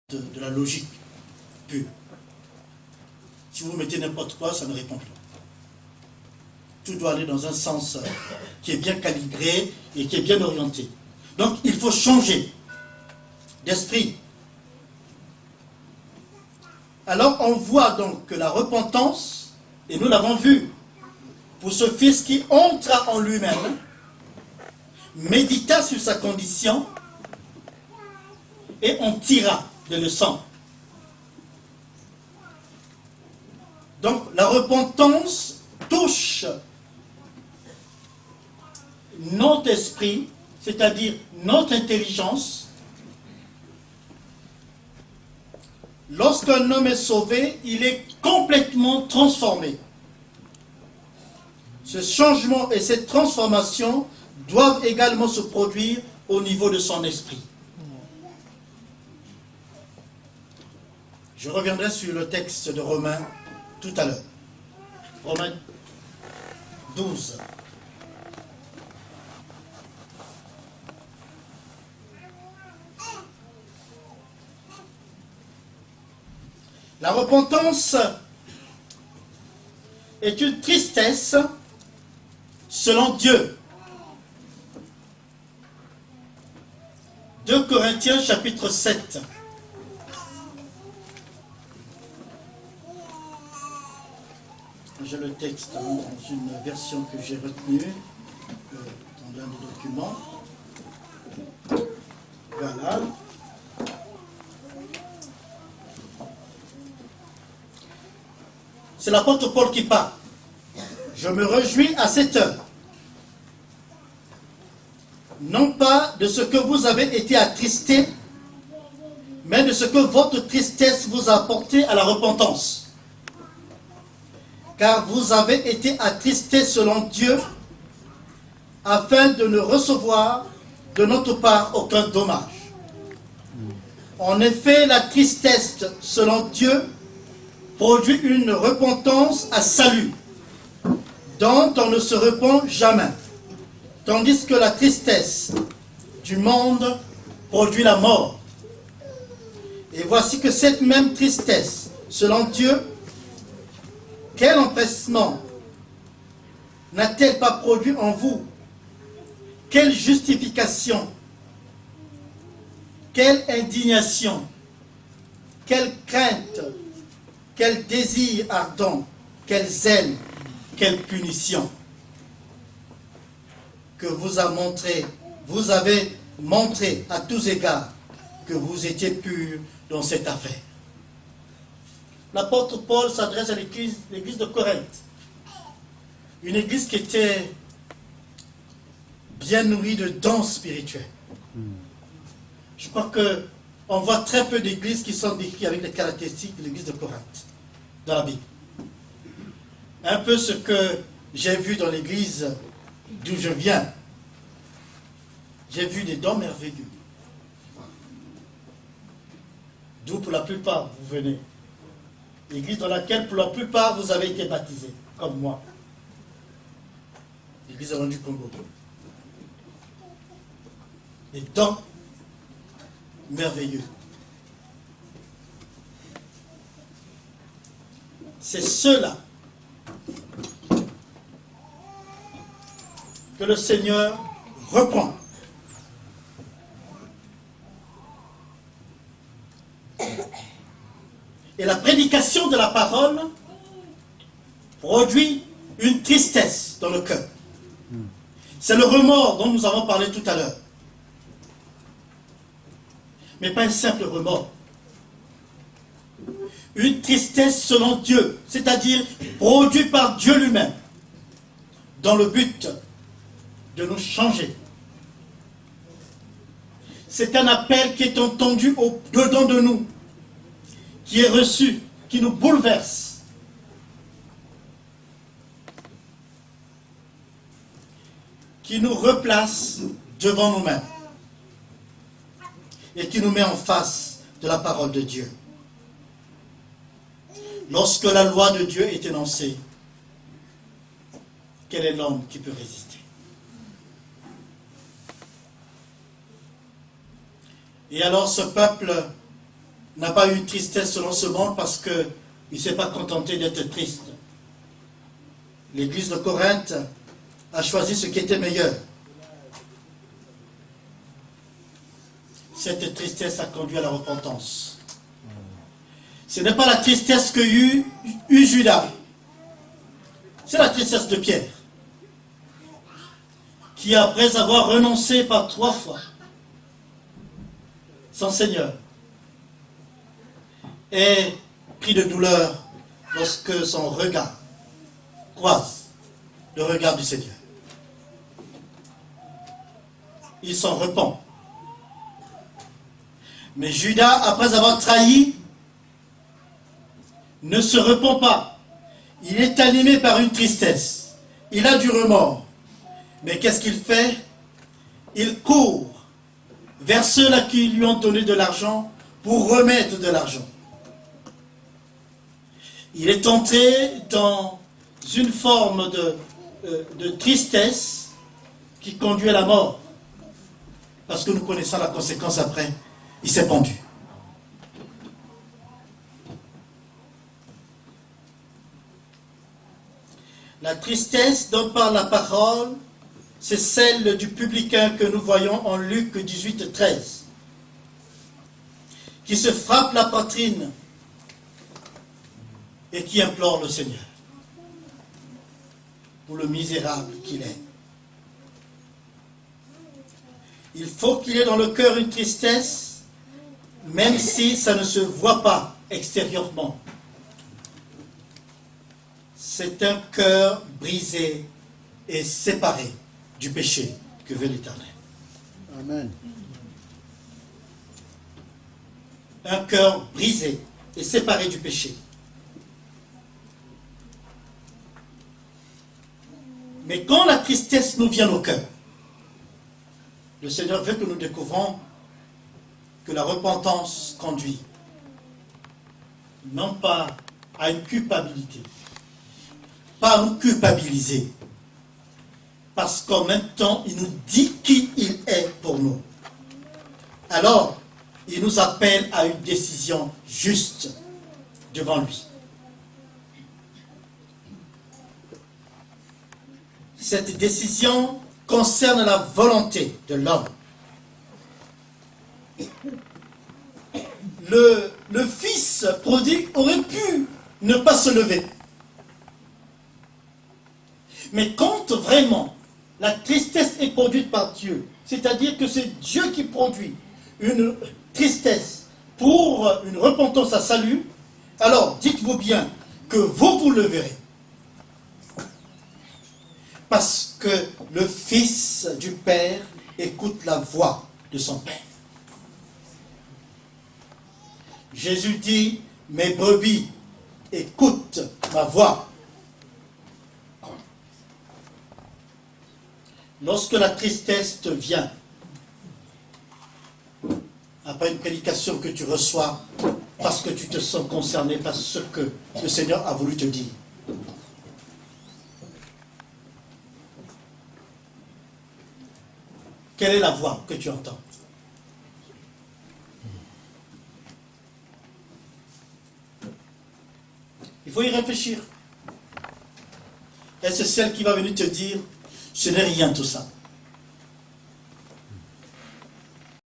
de la logique pure. Si vous mettez n'importe quoi, ça ne répond plus. Tout doit aller dans un sens qui est bien calibré et qui est bien orienté. Donc, il faut changer d'esprit. Alors, on voit donc que la repentance, et nous l'avons vu, pour ce fils qui entra en lui-même, médita sur sa condition, et on tira des leçons. Donc, la repentance touche notre esprit, c'est-à-dire notre intelligence. Lorsqu'un homme est sauvé, il est complètement transformé. Ce changement et cette transformation doivent également se produire au niveau de son esprit. Je reviendrai sur le texte de Romains tout à l'heure. Romains 12. La repentance est une tristesse selon Dieu. 2 Corinthiens chapitre 7. J'ai le texte dans une version que j'ai retenue dans l'un des documents. Voilà. C'est l'apôtre Paul qui parle. Je me réjouis à cette heure, non pas de ce que vous avez été attristés, mais de ce que votre tristesse vous a apporté à la repentance. Car vous avez été attristés selon Dieu, afin de ne recevoir de notre part aucun dommage. En effet, la tristesse selon Dieu produit une repentance à salut, dont on ne se repent jamais, tandis que la tristesse du monde produit la mort. Et voici que cette même tristesse, selon Dieu, quel empressement n'a-t-elle pas produit en vous? Quelle justification, quelle indignation, quelle crainte, quel désir ardent, quel zèle, quelle punition que vous avez montré à tous égards que vous étiez purs dans cette affaire. L'apôtre Paul s'adresse à l'église de Corinthe, une église qui était bien nourrie de dons spirituels. Je crois qu'on voit très peu d'églises qui sont décrites avec les caractéristiques de l'église de Corinthe dans la Bible. Un peu ce que j'ai vu dans l'église d'où je viens. J'ai vu des dons merveilleux. D'où pour la plupart vous venez. L'église dans laquelle pour la plupart vous avez été baptisés, comme moi. L'église du Congo. Des dons merveilleux. C'est ceux-là que le Seigneur reprend. Et la prédication de la parole produit une tristesse dans le cœur. C'est le remords dont nous avons parlé tout à l'heure. Mais pas un simple remords. Une tristesse selon Dieu, c'est-à-dire produite par Dieu lui-même, dans le but de nous changer. C'est un appel qui est entendu au-dedans de nous, qui est reçu, qui nous bouleverse. Qui nous replace devant nous-mêmes et qui nous met en face de la parole de Dieu. Lorsque la loi de Dieu est énoncée, quel est l'homme qui peut résister? Et alors ce peuple n'a pas eu une tristesse selon ce monde parce qu'il ne s'est pas contenté d'être triste. L'église de Corinthe a choisi ce qui était meilleur. Cette tristesse a conduit à la repentance. Ce n'est pas la tristesse que eut Judas. C'est la tristesse de Pierre, qui après avoir renoncé par 3 fois son Seigneur, est pris de douleur lorsque son regard croise le regard du Seigneur. Il s'en repent. Mais Judas, après avoir trahi, ne se repent pas. Il est animé par une tristesse. Il a du remords. Mais qu'est-ce qu'il fait? Il court vers ceux-là qui lui ont donné de l'argent pour remettre de l'argent. Il est entré dans une forme de tristesse qui conduit à la mort. Parce que nous connaissons la conséquence après. Il s'est pendu. La tristesse dont parle la parole, c'est celle du publicain que nous voyons en Luc 18, 13, qui se frappe la poitrine et qui implore le Seigneur pour le misérable qu'il est. Il faut qu'il y ait dans le cœur une tristesse, même si ça ne se voit pas extérieurement. C'est un cœur brisé et séparé du péché que veut l'Éternel. Amen. Un cœur brisé et séparé du péché. Mais quand la tristesse nous vient au cœur, le Seigneur veut que nous découvrons que la repentance conduit non pas à une culpabilité, pas à nous culpabiliser, parce qu'en même temps, il nous dit qui il est pour nous. Alors, il nous appelle à une décision juste devant lui. Cette décision concerne la volonté de l'homme. Le fils prodigue aurait pu ne pas se lever. Mais quand vraiment la tristesse est produite par Dieu, c'est-à-dire que c'est Dieu qui produit une tristesse pour une repentance à salut, alors dites-vous bien que vous le verrez. Parce que le Fils du Père écoute la voix de son Père. Jésus dit, mes brebis écoutent ma voix. Lorsque la tristesse te vient, après une prédication que tu reçois, parce que tu te sens concerné par ce que le Seigneur a voulu te dire, quelle est la voix que tu entends? Il faut y réfléchir. Est-ce celle qui va venir te dire, ce n'est rien tout ça?